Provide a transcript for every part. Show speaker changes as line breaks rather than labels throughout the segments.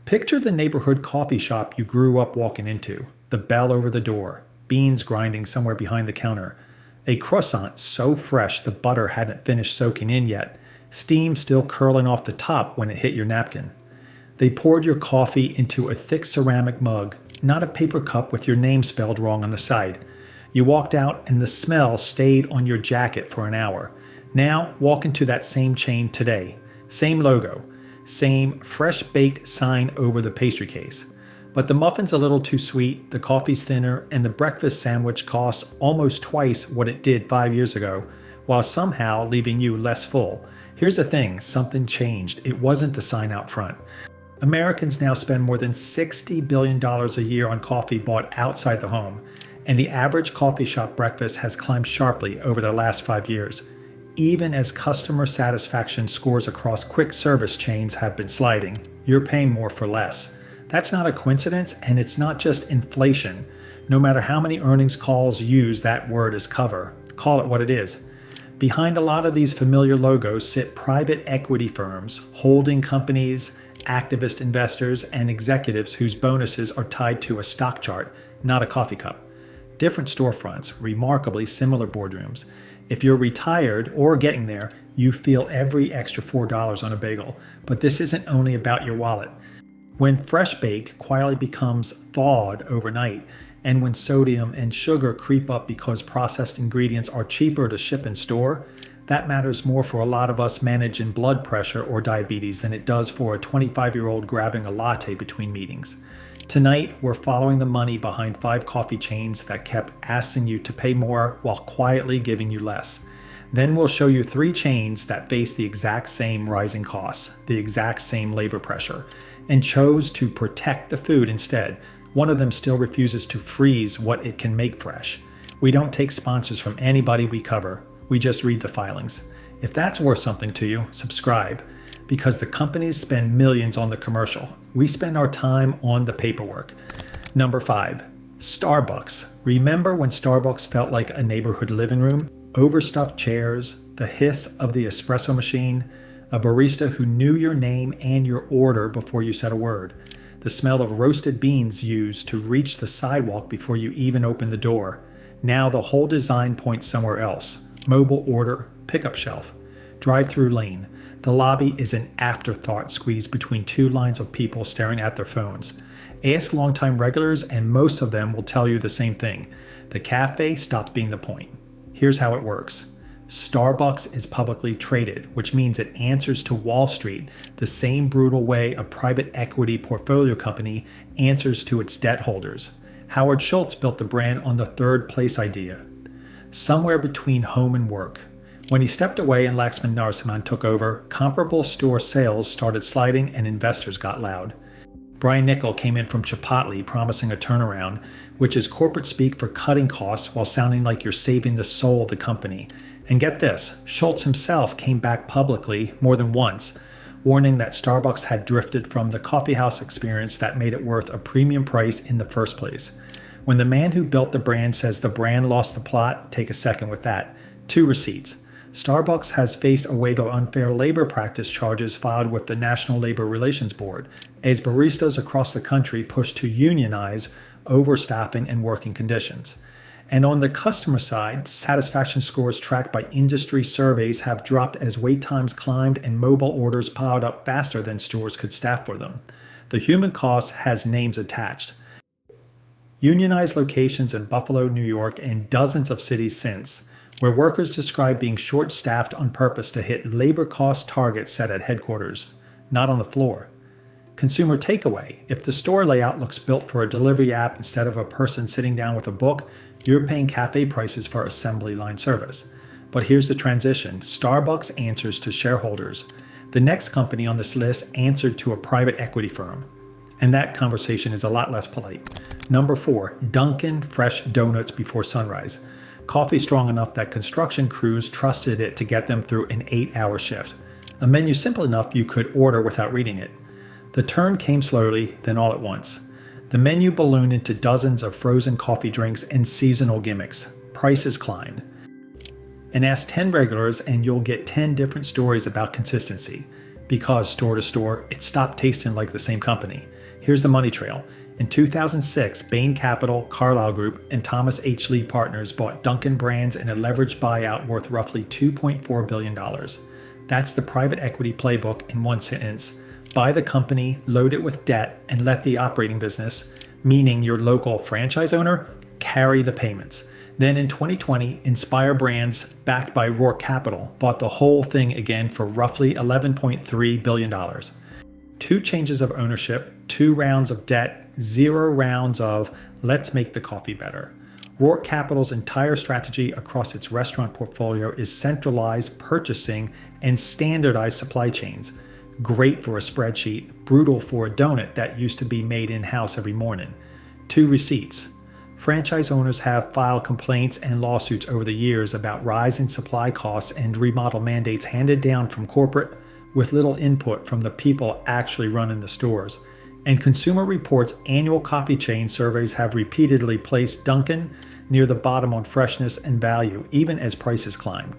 Picture the neighborhood coffee shop you grew up walking into, the bell over the door, beans grinding somewhere behind the counter, a croissant so fresh the butter hadn't finished soaking in yet, steam still curling off the top when it hit your napkin. They poured your coffee into a thick ceramic mug, not a paper cup with your name spelled wrong on the side. You walked out and the smell stayed on your jacket for an hour. Now walk into that same chain today. Same logo. Same fresh-baked sign over the pastry case. But the muffin's a little too sweet, the coffee's thinner, and the breakfast sandwich costs almost twice what it did 5 years ago, while somehow leaving you less full. Here's the thing, something changed. It wasn't the sign out front. Americans now spend more than $60 billion a year on coffee bought outside the home, and the average coffee shop breakfast has climbed sharply over the last 5 years. Even as customer satisfaction scores across quick service chains have been sliding, you're paying more for less. That's not a coincidence, and it's not just inflation. No matter how many earnings calls use that word as cover, call it what it is. Behind a lot of these familiar logos sit private equity firms, holding companies, activist investors, and executives whose bonuses are tied to a stock chart, not a coffee cup. Different storefronts, remarkably similar boardrooms. If you're retired or getting there, you feel every extra $4 on a bagel. But this isn't only about your wallet. When fresh baked quietly becomes thawed overnight, and when sodium and sugar creep up because processed ingredients are cheaper to ship and store, that matters more for a lot of us managing blood pressure or diabetes than it does for a 25-year-old grabbing a latte between meetings. Tonight, we're following the money behind 5 coffee chains that kept asking you to pay more while quietly giving you less. Then we'll show you 3 chains that face the exact same rising costs, the exact same labor pressure, and chose to protect the food instead. One of them still refuses to freeze what it can make fresh. We don't take sponsors from anybody we cover. We just read the filings. If that's worth something to you, subscribe. Because the companies spend millions on the commercial. We spend our time on the paperwork. Number 5, Starbucks. Remember when Starbucks felt like a neighborhood living room? Overstuffed chairs, the hiss of the espresso machine, a barista who knew your name and your order before you said a word, the smell of roasted beans used to reach the sidewalk before you even opened the door. Now the whole design points somewhere else. Mobile order, pickup shelf, drive-through lane. The lobby is an afterthought squeezed between 2 lines of people staring at their phones. Ask longtime regulars and most of them will tell you the same thing. The cafe stops being the point. Here's how it works. Starbucks is publicly traded, which means it answers to Wall Street the same brutal way a private equity portfolio company answers to its debt holders. Howard Schultz built the brand on the third place idea, somewhere between home and work. When he stepped away and Laxman Narasimhan took over, comparable store sales started sliding and investors got loud. Brian Niccol came in from Chipotle promising a turnaround, which is corporate speak for cutting costs while sounding like you're saving the soul of the company. And get this, Schultz himself came back publicly more than once, warning that Starbucks had drifted from the coffeehouse experience that made it worth a premium price in the first place. When the man who built the brand says the brand lost the plot, take a second with that. 2 receipts. Starbucks has faced a wave of unfair labor practice charges filed with the National Labor Relations Board, as baristas across the country push to unionize overstaffing and working conditions. And on the customer side, satisfaction scores tracked by industry surveys have dropped as wait times climbed and mobile orders piled up faster than stores could staff for them. The human cost has names attached. Unionized locations in Buffalo, New York, and dozens of cities since, where workers describe being short-staffed on purpose to hit labor cost targets set at headquarters, not on the floor. Consumer takeaway. If the store layout looks built for a delivery app instead of a person sitting down with a book, you're paying cafe prices for assembly line service. But here's the transition. Starbucks answers to shareholders. The next company on this list answered to a private equity firm. And that conversation is a lot less polite. Number 4, Dunkin fresh donuts before sunrise. Coffee strong enough that construction crews trusted it to get them through an 8-hour shift. A menu simple enough you could order without reading it. The turn came slowly, then all at once. The menu ballooned into dozens of frozen coffee drinks and seasonal gimmicks. Prices climbed. And ask 10 regulars and you'll get 10 different stories about consistency. because store to store, it stopped tasting like the same company. Here's the money trail. In 2006, Bain Capital, Carlyle Group, and Thomas H. Lee Partners bought Dunkin brands in a leveraged buyout worth roughly $2.4 billion. That's the private equity playbook in one sentence. Buy the company, load it with debt, and let the operating business, meaning your local franchise owner, carry the payments. Then in 2020, Inspire Brands, backed by Roark Capital, bought the whole thing again for roughly $11.3 billion. 2 changes of ownership, 2 rounds of debt, 0 rounds of let's make the coffee better. Roark Capital's entire strategy across its restaurant portfolio is centralized purchasing and standardized supply chains. Great for a spreadsheet, brutal for a donut that used to be made in-house every morning. 2 receipts. Franchise owners have filed complaints and lawsuits over the years about rising supply costs and remodel mandates handed down from corporate with little input from the people actually running the stores. And Consumer Reports' annual coffee chain surveys have repeatedly placed Dunkin near the bottom on freshness and value, even as prices climbed.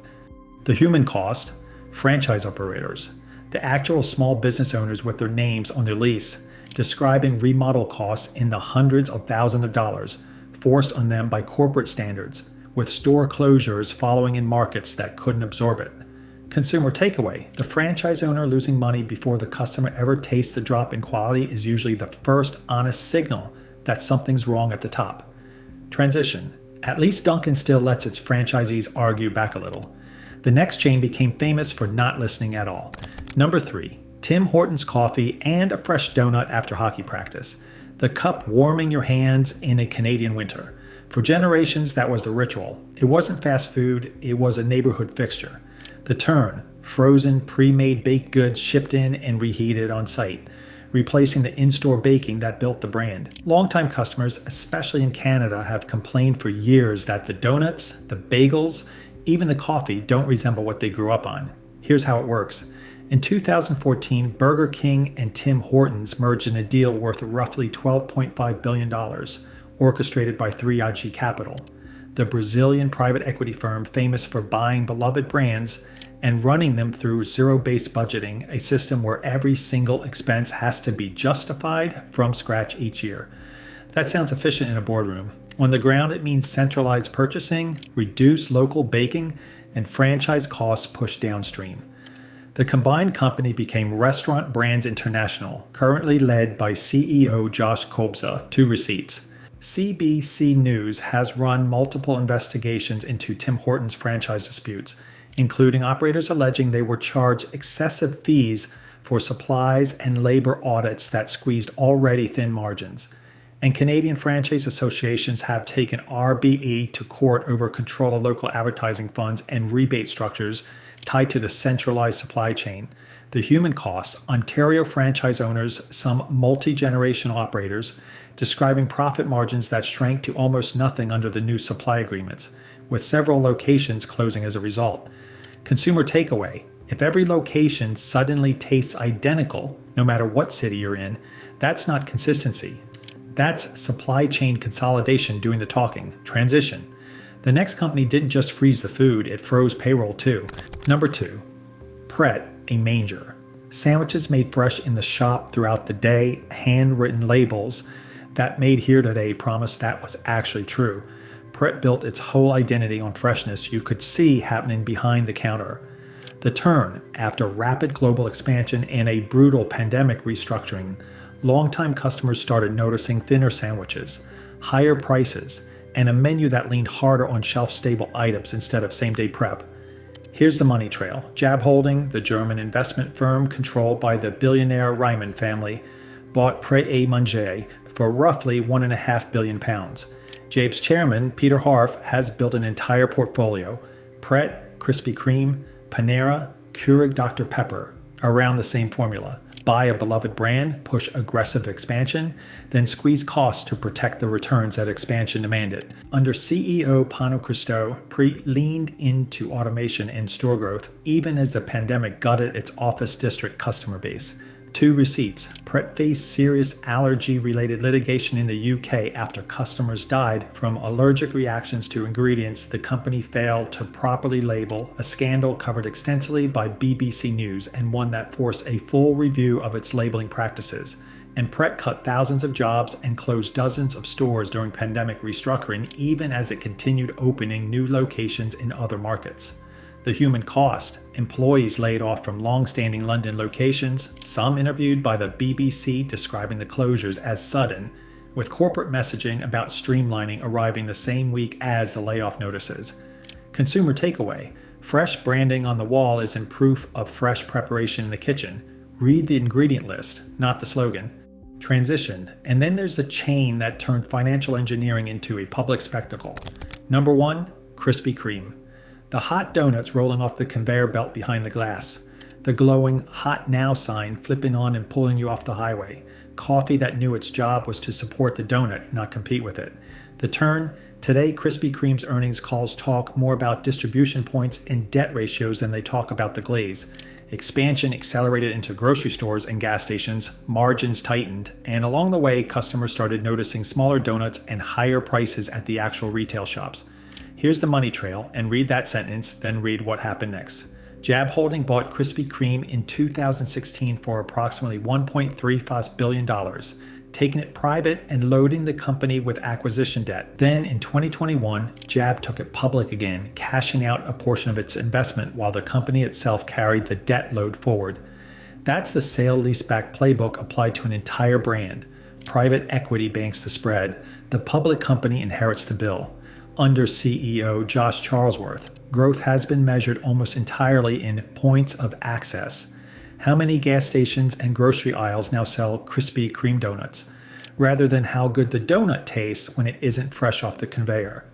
The human cost, franchise operators, the actual small business owners with their names on their lease, describing remodel costs in the hundreds of thousands of dollars, forced on them by corporate standards, with store closures following in markets that couldn't absorb it. Consumer takeaway, the franchise owner losing money before the customer ever tastes the drop in quality is usually the first honest signal that something's wrong at the top. Transition, at least Dunkin still lets its franchisees argue back a little. The next chain became famous for not listening at all. Number 3, Tim Hortons coffee and a fresh donut after hockey practice. The cup warming your hands in a Canadian winter. For generations, that was the ritual. It wasn't fast food, it was a neighborhood fixture. The turn, frozen, pre-made baked goods shipped in and reheated on site, replacing the in-store baking that built the brand. Longtime customers, especially in Canada, have complained for years that the donuts, the bagels, even the coffee don't resemble what they grew up on. Here's how it works. In 2014, Burger King and Tim Hortons merged in a deal worth roughly $12.5 billion, orchestrated by 3IG Capital, the Brazilian private equity firm famous for buying beloved brands and running them through zero-based budgeting, a system where every single expense has to be justified from scratch each year. That sounds efficient in a boardroom. On the ground, it means centralized purchasing, reduced local baking, and franchise costs pushed downstream. The combined company became Restaurant Brands International, currently led by CEO Josh Kobza. 2 receipts. CBC News has run multiple investigations into Tim Hortons franchise disputes, including operators alleging they were charged excessive fees for supplies and labor audits that squeezed already thin margins. And Canadian franchise associations have taken RBE to court over control of local advertising funds and rebate structures tied to the centralized supply chain. The human cost, Ontario franchise owners, some multi-generational operators, describing profit margins that shrank to almost nothing under the new supply agreements, with several locations closing as a result. Consumer takeaway, if every location suddenly tastes identical, no matter what city you're in, that's not consistency. That's supply chain consolidation doing the talking. Transition. The next company didn't just freeze the food, it froze payroll too. Number 2, Pret A Manger. Sandwiches made fresh in the shop throughout the day, handwritten labels that made here today promise that was actually true. Pret built its whole identity on freshness you could see happening behind the counter. The turn, after rapid global expansion and a brutal pandemic restructuring, longtime customers started noticing thinner sandwiches, higher prices, and a menu that leaned harder on shelf-stable items instead of same-day prep. Here's the money trail. Jab Holding, the German investment firm controlled by the billionaire Reimann family, bought Pret A Manger for roughly £1.5 billion. Jabe's chairman, Peter Harf, has built an entire portfolio, Pret, Krispy Kreme, Panera, Keurig Dr. Pepper, around the same formula. Buy a beloved brand, push aggressive expansion, then squeeze costs to protect the returns that expansion demanded. Under CEO Pano Cristo, Pret leaned into automation and store growth, even as the pandemic gutted its office district customer base. 2 receipts. Pret faced serious allergy-related litigation in the UK after customers died from allergic reactions to ingredients the company failed to properly label, a scandal covered extensively by BBC News and one that forced a full review of its labeling practices. And Pret cut thousands of jobs and closed dozens of stores during pandemic restructuring, even as it continued opening new locations in other markets. The human cost: employees laid off from long-standing London locations, some interviewed by the BBC describing the closures as sudden, with corporate messaging about streamlining arriving the same week as the layoff notices. Consumer takeaway: fresh branding on the wall isn't proof of fresh preparation in the kitchen. Read the ingredient list, not the slogan. Transition: and then there's the chain that turned financial engineering into a public spectacle. Number 1, Krispy Kreme. The hot donuts rolling off the conveyor belt behind the glass. The glowing "Hot Now" sign flipping on and pulling you off the highway. Coffee that knew its job was to support the donut, not compete with it. The turn: today Krispy Kreme's earnings calls talk more about distribution points and debt ratios than they talk about the glaze. Expansion accelerated into grocery stores and gas stations, margins tightened, and along the way customers started noticing smaller donuts and higher prices at the actual retail shops. Here's the money trail, and read that sentence, then read what happened next. JAB Holding bought Krispy Kreme in 2016 for approximately $1.35 billion, taking it private and loading the company with acquisition debt. Then in 2021, JAB took it public again, cashing out a portion of its investment while the company itself carried the debt load forward. That's the sale-leaseback playbook applied to an entire brand. Private equity banks the spread. The public company inherits the bill. Under CEO Josh Charlesworth, growth has been measured almost entirely in points of access. How many gas stations and grocery aisles now sell Krispy Kreme donuts, rather than how good the donut tastes when it isn't fresh off the conveyor?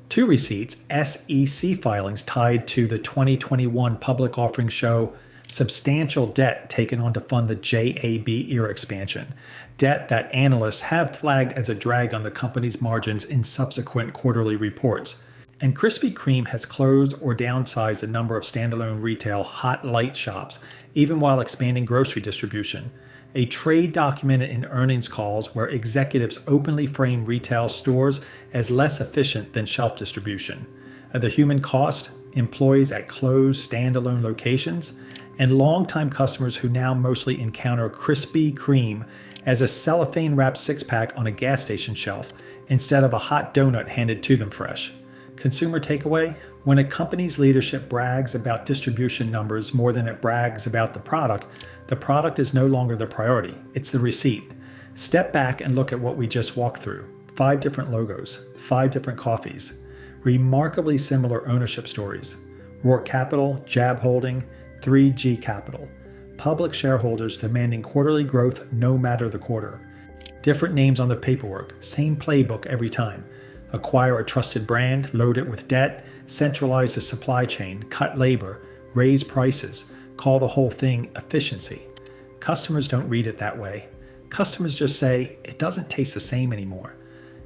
2 receipts: SEC filings tied to the 2021 public offering show substantial debt taken on to fund the JAB era expansion, debt that analysts have flagged as a drag on the company's margins in subsequent quarterly reports. And Krispy Kreme has closed or downsized a number of standalone retail hot light shops, even while expanding grocery distribution. A trade documented in earnings calls where executives openly frame retail stores as less efficient than shelf distribution. The human cost: employees at closed standalone locations, and longtime customers who now mostly encounter Krispy Kreme as a cellophane-wrapped six-pack on a gas station shelf instead of a hot donut handed to them fresh. Consumer takeaway: when a company's leadership brags about distribution numbers more than it brags about the product is no longer the priority, it's the receipt. Step back and look at what we just walked through. 5 different logos, 5 different coffees, remarkably similar ownership stories. Rourke Capital, JAB Holding, 3G Capital. Public shareholders demanding quarterly growth no matter the quarter. Different names on the paperwork, same playbook every time. Acquire a trusted brand, load it with debt, centralize the supply chain, cut labor, raise prices, call the whole thing efficiency. Customers don't read it that way. Customers just say, it doesn't taste the same anymore.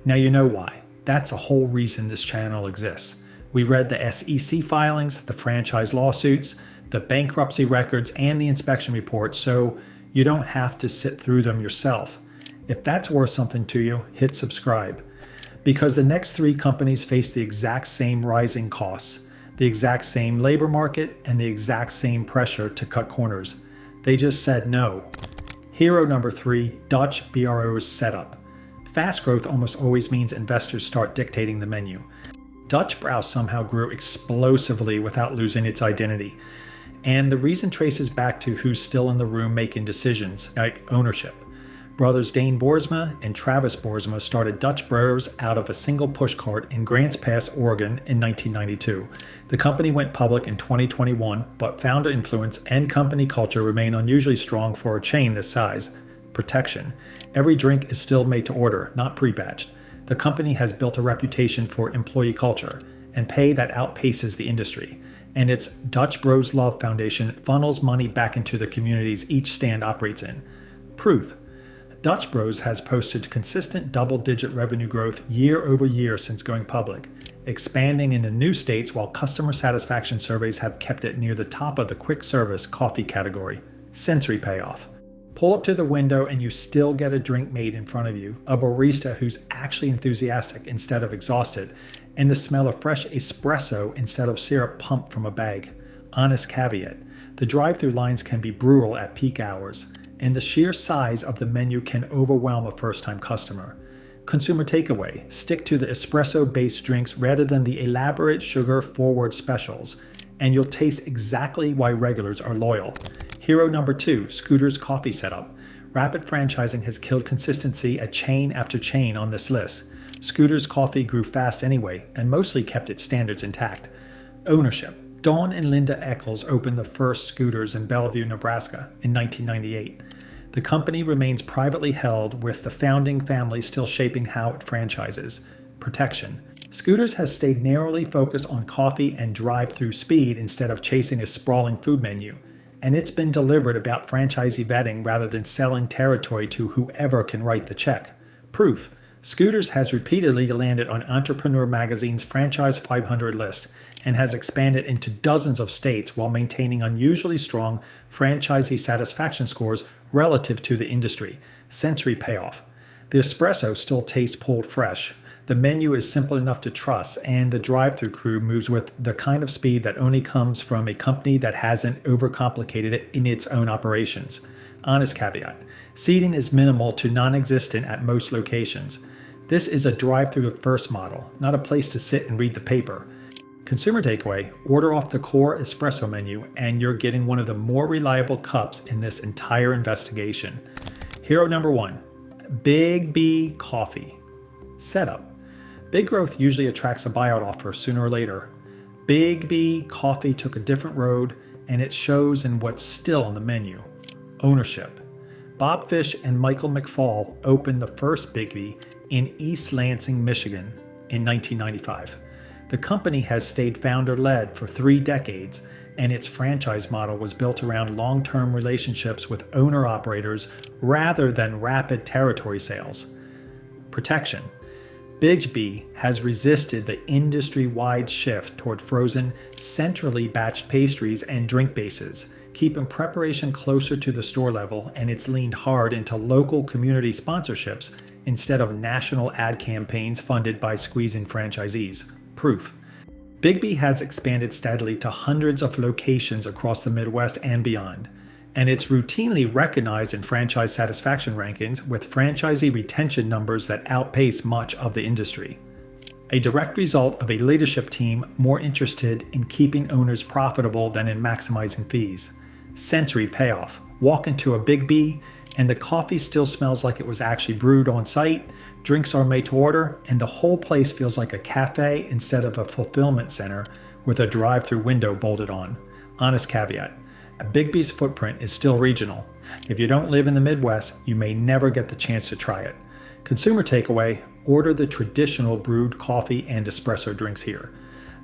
Now you know why. That's the whole reason this channel exists. We read the SEC filings, the franchise lawsuits, the bankruptcy records, and the inspection reports, so you don't have to sit through them yourself. If that's worth something to you, hit subscribe. Because the next 3 companies face the exact same rising costs, the exact same labor market, and the exact same pressure to cut corners. They just said no. Hero number 3, Dutch BRO's setup. Fast growth almost always means investors start dictating the menu. Dutch Brouw somehow grew explosively without losing its identity. And the reason traces back to who's still in the room making decisions, like ownership. Brothers Dane Boersma and Travis Boersma started Dutch Bros out of a single pushcart in Grants Pass, Oregon in 1992. The company went public in 2021, but founder influence and company culture remain unusually strong for a chain this size. Protection. Every drink is still made to order, not pre-batched. The company has built a reputation for employee culture and pay that outpaces the industry. And its Dutch Bros Love Foundation funnels money back into the communities each stand operates in. Proof. Dutch Bros has posted consistent double-digit revenue growth year over year since going public, expanding into new states while customer satisfaction surveys have kept it near the top of the quick service coffee category. Sensory payoff. Pull up to the window and you still get a drink made in front of you, a barista who's actually enthusiastic instead of exhausted, and the smell of fresh espresso instead of syrup pumped from a bag. Honest caveat: the drive-thru lines can be brutal at peak hours, and the sheer size of the menu can overwhelm a first-time customer. Consumer takeaway: stick to the espresso-based drinks rather than the elaborate sugar-forward specials, and you'll taste exactly why regulars are loyal. Hero number 2, Scooter's coffee setup. Rapid franchising has killed consistency at chain after chain on this list. Scooter's coffee grew fast anyway, and mostly kept its standards intact. Ownership: Dawn and Linda Eccles opened the first Scooters in Bellevue, Nebraska in 1998. The company remains privately held, with the founding family still shaping how it franchises. Protection: Scooters has stayed narrowly focused on coffee and drive-through speed instead of chasing a sprawling food menu. And it's been deliberate about franchisee vetting rather than selling territory to whoever can write the check. Proof: Scooters has repeatedly landed on Entrepreneur Magazine's Franchise 500 list and has expanded into dozens of states while maintaining unusually strong franchisee satisfaction scores relative to the industry. Sensory payoff: the espresso still tastes pulled fresh. The menu is simple enough to trust, and the drive-thru crew moves with the kind of speed that only comes from a company that hasn't overcomplicated it in its own operations. Honest caveat: seating is minimal to non-existent at most locations. This is a drive-thru first model, not a place to sit and read the paper. Consumer takeaway: order off the core espresso menu and you're getting one of the more reliable cups in this entire investigation. Hero number 1, Big B Coffee. Setup: big growth usually attracts a buyout offer sooner or later. Big B Coffee took a different road, and it shows in what's still on the menu. Ownership: Bob Fish and Michael McFall opened the first Big B in East Lansing, Michigan in 1995. The company has stayed founder-led for 3 decades, and its franchise model was built around long-term relationships with owner-operators rather than rapid territory sales. Protection: Big B has resisted the industry-wide shift toward frozen, centrally batched pastries and drink bases, keeping preparation closer to the store level, and it's leaned hard into local community sponsorships instead of national ad campaigns funded by squeezing franchisees. Proof: Big B has expanded steadily to hundreds of locations across the Midwest and beyond, and it's routinely recognized in franchise satisfaction rankings with franchisee retention numbers that outpace much of the industry. A direct result of a leadership team more interested in keeping owners profitable than in maximizing fees. Sensory payoff: walk into a Big B and the coffee still smells like it was actually brewed on site, drinks are made to order, and the whole place feels like a cafe instead of a fulfillment center with a drive-through window bolted on. Honest caveat: a Big B's footprint is still regional. If you don't live in the Midwest, you may never get the chance to try it. Consumer takeaway: order the traditional brewed coffee and espresso drinks here.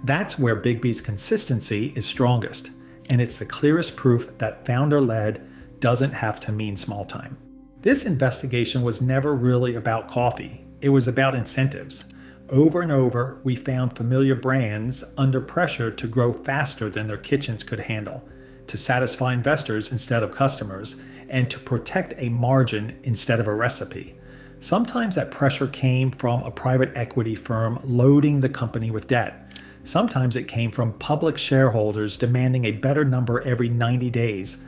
That's where Big B's consistency is strongest, and it's the clearest proof that founder-led doesn't have to mean small time. This investigation was never really about coffee. It was about incentives. Over and over, we found familiar brands under pressure to grow faster than their kitchens could handle, to satisfy investors instead of customers, and to protect a margin instead of a recipe. Sometimes that pressure came from a private equity firm loading the company with debt. Sometimes it came from public shareholders demanding a better number every 90 days.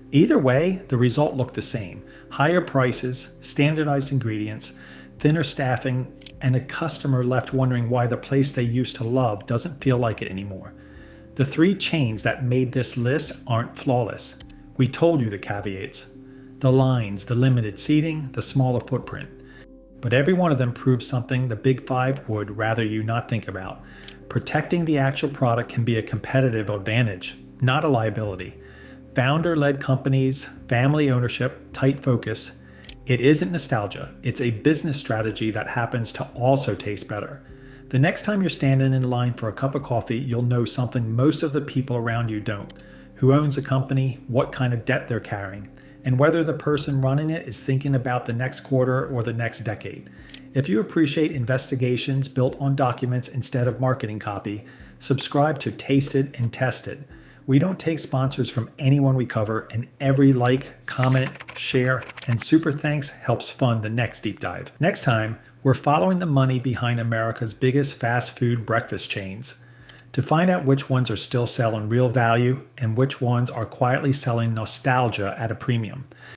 Either way, the result looked the same: higher prices, standardized ingredients, thinner staffing, and a customer left wondering why the place they used to love doesn't feel like it anymore. The 3 chains that made this list aren't flawless. We told you the caveats: the lines, the limited seating, the smaller footprint. But every one of them proves something the Big 5 would rather you not think about. Protecting the actual product can be a competitive advantage, not a liability. Founder-led companies, family ownership, tight focus. It isn't nostalgia. It's a business strategy that happens to also taste better. The next time you're standing in line for a cup of coffee, you'll know something most of the people around you don't. Who owns the company, what kind of debt they're carrying, and whether the person running it is thinking about the next quarter or the next decade. If you appreciate investigations built on documents instead of marketing copy, subscribe to Tasted and Tested. We don't take sponsors from anyone we cover, and every like, comment, share, and super thanks helps fund the next deep dive. Next time, we're following the money behind America's biggest fast food breakfast chains to find out which ones are still selling real value and which ones are quietly selling nostalgia at a premium.